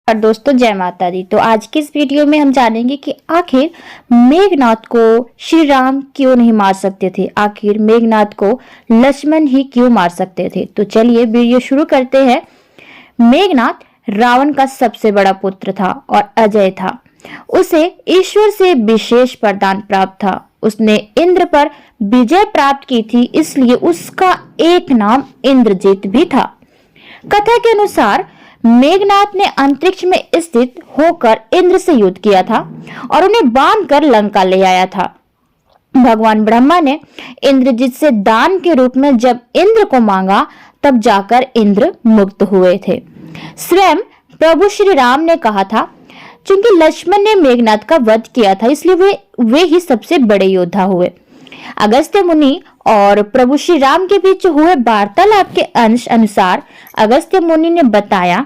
और दोस्तों जय माता दी। तो आज की इस वीडियो में हम जानेंगे कि आखिर मेघनाद को श्री राम क्यों नहीं मार सकते थे, आखिर मेघनाद को लक्ष्मण ही क्यों मार सकते थे। तो चलिए वीडियो शुरू करते हैं। मेघनाद रावण का सबसे बड़ा पुत्र था और अजय था। उसे ईश्वर से विशेष वरदान प्राप्त था। उसने इंद्र पर विजय प्राप्त की थी, इसलिए उसका एक नाम इंद्रजीत भी था। कथा के अनुसार मेघनाद ने अंतरिक्ष में स्थित होकर इंद्र से युद्ध किया था और उन्हें बांधकर लंका ले आया था। भगवान ब्रह्मा ने इंद्रजीत से दान के रूप में जब इंद्र को मांगा, तब जाकर इंद्र मुक्त हुए थे। स्वयं प्रभु श्री राम ने कहा था, क्योंकि लक्ष्मण ने मेघनाद का वध किया था, इसलिए वे ही सबसे बड़े योद्धा हुए। अगस्त्य मुनि और प्रभु श्री राम के बीच हुए वार्तालाप के अंश अनुसार अगस्त्य मुनि ने बताया,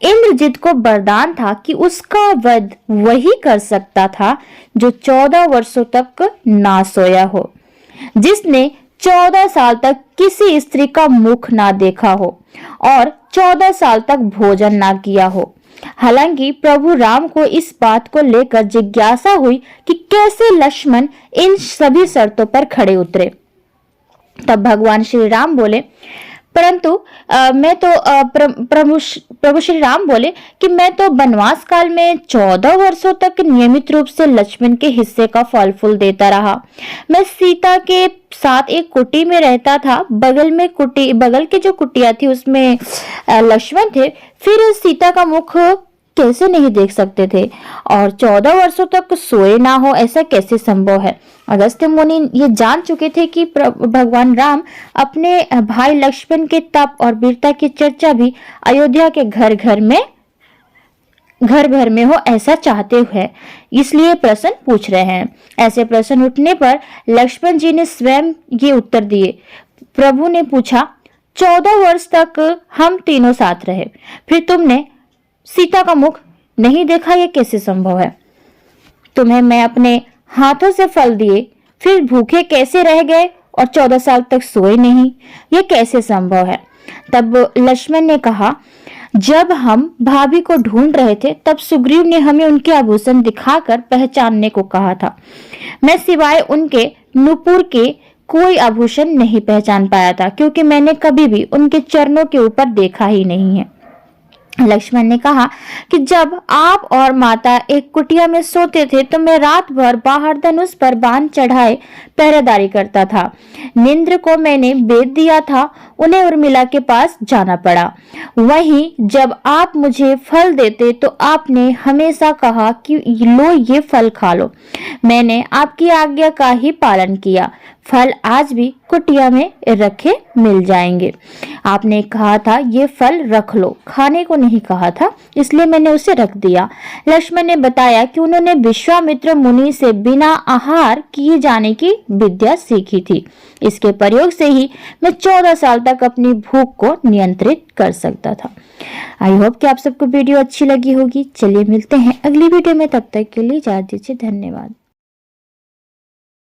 इंद्रजीत को वरदान था कि उसका वध वही कर सकता था जो 14 वर्षों तक ना सोया हो, जिसने 14 साल तक किसी स्त्री का मुख ना देखा हो और 14 साल तक भोजन ना किया हो। हालांकि प्रभु राम को इस बात को लेकर जिज्ञासा हुई कि कैसे लक्ष्मण इन सभी शर्तों पर खड़े उतरे। तब भगवान श्री राम बोले, प्रभु श्री राम बोले कि मैं तो वनवास काल में 14 वर्षों तक नियमित रूप से लक्ष्मण के हिस्से का फल फूल देता रहा। मैं सीता के साथ एक कुटी में रहता था। बगल की जो कुटिया थी उसमें लक्ष्मण थे। फिर सीता का मुख कैसे नहीं देख सकते थे और 14 वर्षों तक सोए ना हो, ऐसा कैसे संभव है। अगस्त्य मुनि ये जान चुके थे कि भगवान राम अपने भाई लक्ष्मण के तप और वीरता की चर्चा भी अयोध्या के घर भर में हो, ऐसा चाहते हुए इसलिए प्रश्न पूछ रहे हैं। ऐसे प्रश्न उठने पर लक्ष्मण जी ने स्वयं ये उत्तर दिए। प्रभु ने पूछा, 14 वर्ष तक हम तीनों साथ रहे, फिर तुमने सीता का मुख नहीं देखा, ये कैसे संभव है। तुम्हें मैं अपने हाथों से फल दिए, फिर भूखे कैसे रह गए और 14 साल तक सोए नहीं, ये कैसे संभव है। तब लक्ष्मण ने कहा, जब हम भाभी को ढूंढ रहे थे तब सुग्रीव ने हमें उनके आभूषण दिखाकर पहचानने को कहा था। मैं सिवाय उनके नुपुर के कोई आभूषण नहीं पहचान पाया था, क्योंकि मैंने कभी भी उनके चरणों के ऊपर देखा ही नहीं है। लक्ष्मण ने कहा कि जब आप और माता एक कुटिया में सोते थे तो मैं रात भर बाहर धनुष पर बाण चढ़ाए पहरेदारी करता था। निंद्र को मैंने भेद दिया था, उन्हें उर्मिला के पास जाना पड़ा। वहीं जब आप मुझे फल देते तो आपने हमेशा कहा कि लो ये फल खा लो। मैंने आपकी आज्ञा का ही पालन किया। फल आज भी कुटिया में रखे मिल जाएंगे। आपने कहा था ये फल रख लो, खाने को नहीं कहा था, इसलिए मैंने उसे रख दिया। लक्ष्मण ने बताया कि उन्होंने विश्वामित्र मुनि से बिना आहार किए जाने की विद्या सीखी थी। इसके प्रयोग से ही मैं 14 साल तक अपनी भूख को नियंत्रित कर सकता था। आई होप कि आप सबको वीडियो अच्छी लगी होगी। चलिए मिलते हैं अगली वीडियो में, तब तक के लिए इजाजत दीजिए। धन्यवाद।